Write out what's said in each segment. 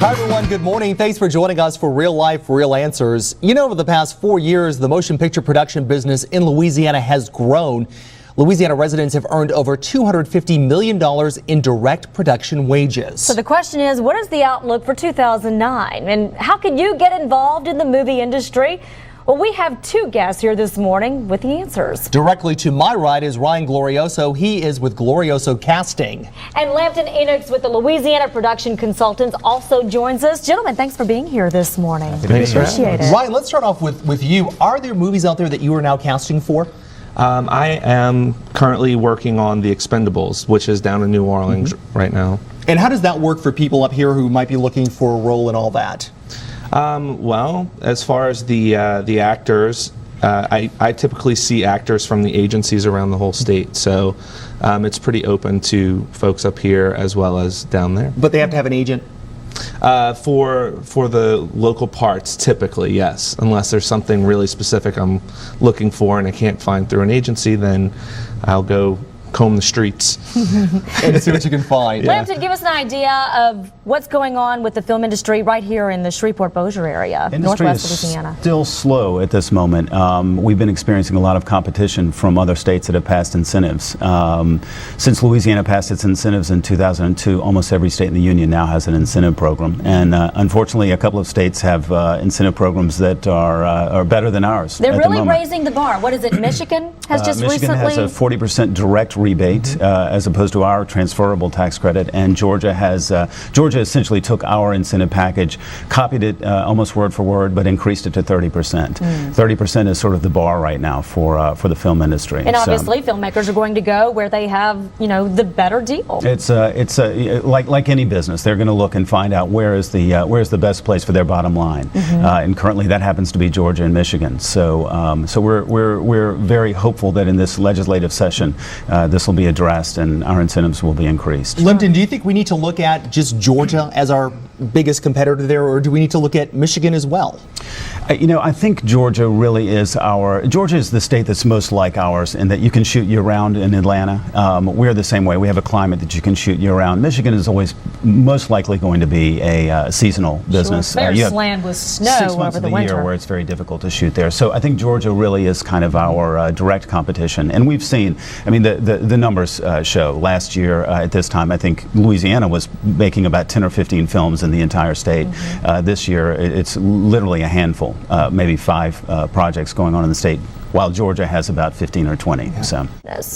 Hi everyone, good morning. Thanks for joining us for Real Life, Real Answers. You know, over the past 4 years, the motion picture production business in Louisiana has grown. Louisiana residents have earned over $250 million in direct production wages. So the question is, what is the outlook for 2009? And how can you get involved in the movie industry? Well, we have two guests here this morning with the answers. Directly to my right is Ryan Glorioso. He is with Glorioso Casting. And Lampton Enochs with the Louisiana Production Consultants also joins us. Gentlemen, thanks for being here this morning. Thanks. Appreciate it. Ryan, let's start off with you. Are there movies out there that you are now casting for? I am currently working on The Expendables, which is down in New Orleans right now. And how does that work for people up here who might be looking for a role and all that? Well, as far as the actors, I typically see actors from the agencies around the whole state, so it's pretty open to folks up here as well as down there. But they have to have an agent? For the local parts, typically, yes. Unless there's something really specific I'm looking for and I can't find through an agency, then I'll go comb the streets and see what you can find. Lampton, give us an idea of what's going on with the film industry right here in the Shreveport-Bossier area, northwest Louisiana. Still slow at this moment. We've been experiencing a lot of competition from other states that have passed incentives. Since Louisiana passed its incentives in 2002, almost every state in the union now has an incentive program, and unfortunately a couple of states have incentive programs that are better than ours. They're really raising the bar. What is it? Michigan has just Michigan recently has a 40% direct rebate as opposed to our transferable tax credit, and Georgia has Georgia essentially took our incentive package, copied it almost word for word, but increased it to 30%. 30% is sort of the bar right now for the film industry. And obviously, filmmakers are going to go where they have, you know, the better deal. It's like any business, they're going to look and find out where's the best place for their bottom line, and currently that happens to be Georgia and Michigan. So so we're very hopeful that in this legislative session this will be addressed and our incentives will be increased. Lampton, do you think we need to look at just Georgia as our biggest competitor there, or do we need to look at Michigan as well? You know, I think Georgia really is Georgia is the state that's most like ours in that you can shoot year-round in Atlanta. We're the same way. We have a climate that you can shoot year-round. Michigan is always most likely going to be a seasonal business. Sure. There's land with snow 6 months over of the the winter year where it's very difficult to shoot there. So I think Georgia really is kind of our direct competition. And we've seen, I mean, the numbers show. Last year at this time, I think Louisiana was making about 10 or 15 films in the entire state. This year, it's literally a handful, maybe 5 projects going on in the state, while Georgia has about 15 or 20. Yeah. So,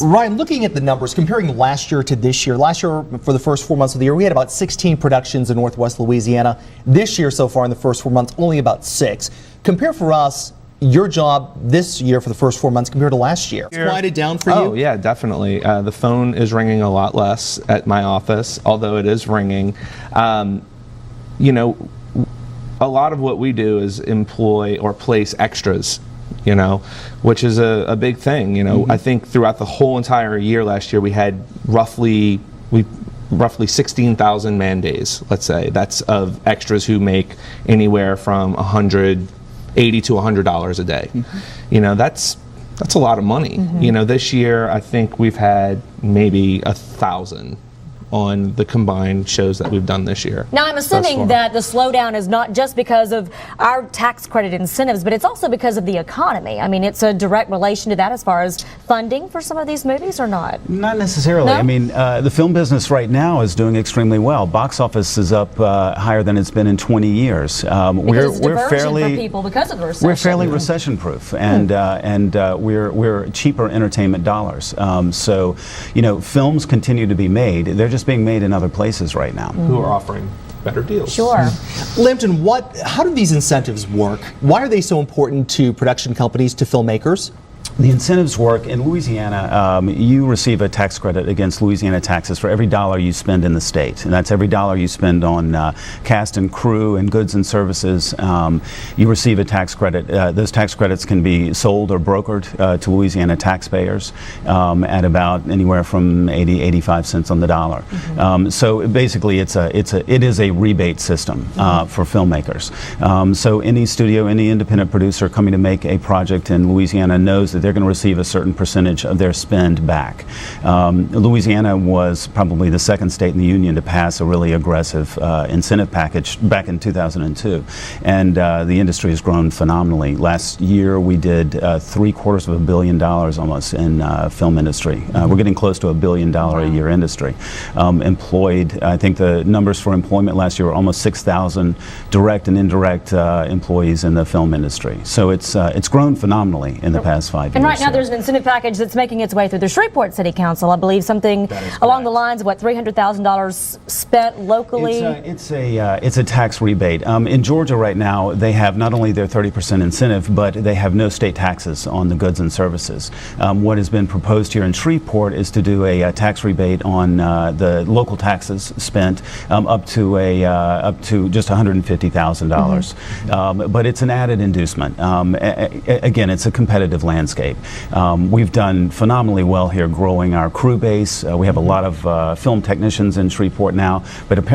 Ryan, looking at the numbers, comparing last year to this year, last year for the first 4 months of the year, we had about 16 productions in Northwest Louisiana. This year so far in the first 4 months, only about 6. Compare for us your job this year for the first 4 months compared to last year. It's quieted down for you? Oh, yeah, definitely. The phone is ringing a lot less at my office, although it is ringing. You know, a lot of what we do is employ or place extras, you know, which is a big thing. You know, I think throughout the whole entire year last year we had roughly 16,000 man days, let's say. That's of extras who make anywhere from $180 to $100 a day. You know, that's a lot of money. You know, this year I think we've had maybe 1,000 on the combined shows that we've done this year. Now, I'm assuming that the slowdown is not just because of our tax credit incentives, but it's also because of the economy. I mean, it's a direct relation to that as far as funding for some of these movies, or not? Not necessarily. No? I mean, the film business right now is doing extremely well. Box office is up higher than it's been in 20 years. We're fairly for people because of the recession. We're fairly recession-proof, and we're cheaper entertainment dollars. So, you know, films continue to be made. They're just being made in other places right now. Who are offering better deals. Sure. Lampton, how do these incentives work? Why are they so important to production companies, to filmmakers? The incentives work in Louisiana. You receive a tax credit against Louisiana taxes for every dollar you spend in the state, and that's every dollar you spend on cast and crew and goods and services. You receive a tax credit. Those tax credits can be sold or brokered to Louisiana taxpayers at about anywhere from 85 cents on the dollar. So basically, it is a rebate system for filmmakers. So any studio, any independent producer coming to make a project in Louisiana knows that they're going to receive a certain percentage of their spend back. Louisiana was probably the second state in the union to pass a really aggressive incentive package back in 2002, and the industry has grown phenomenally. Last year we did $750 million almost in film industry. We're getting close to $1 billion a year industry. Employed, I think the numbers for employment last year were almost 6,000 direct and indirect employees in the film industry. So it's grown phenomenally in the past 5 years. And right now there's an incentive package that's making its way through the Shreveport City Council. I believe something along the lines of what, $300,000 spent locally? It's a tax rebate. In Georgia right now they have not only their 30% incentive, but they have no state taxes on the goods and services. What has been proposed here in Shreveport is to do a tax rebate on the local taxes spent up to just $150,000. But it's an added inducement. Again, it's a competitive landscape. We've done phenomenally well here growing our crew base. We have a lot of film technicians in Shreveport now, but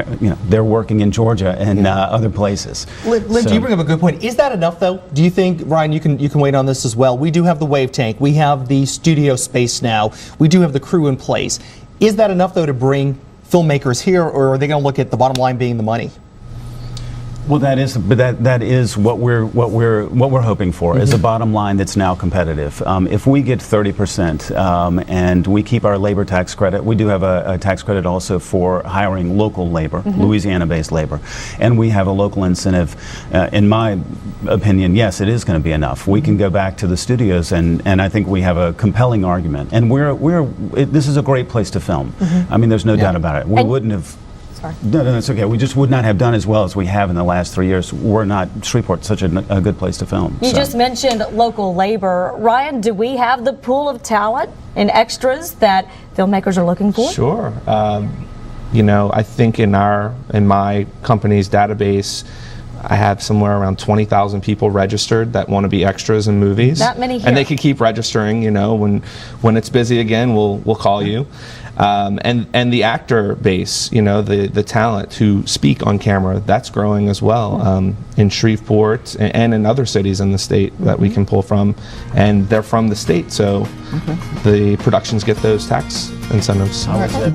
they're working in Georgia and other places. Lynn, you bring up a good point. Is that enough, though? Do you think, Ryan, you can weigh in on this as well? We do have the wave tank. We have the studio space now. We do have the crew in place. Is that enough, though, to bring filmmakers here, or are they going to look at the bottom line being the money? Well, that is what we're hoping for, is a bottom line that's now competitive. If we get 30% and we keep our labor tax credit, we do have a tax credit also for hiring local labor, Louisiana-based labor, and we have a local incentive. In my opinion, yes, it is going to be enough. We can go back to the studios, and I think we have a compelling argument. And this is a great place to film. I mean, there's no doubt about it. We wouldn't have. No, that's okay. We just would not have done as well as we have in the last 3 years. We're not Shreveport's such a good place to film. You just mentioned local labor. Ryan, do we have the pool of talent and extras that filmmakers are looking for? Sure. I think in my company's database, I have somewhere around 20,000 people registered that want to be extras in movies. That many here. And they can keep registering. When it's busy again, we'll call you. And the actor base, the talent who speak on camera, that's growing as well in Shreveport and in other cities in the state that we can pull from, and they're from the state, so the productions get those tax incentives.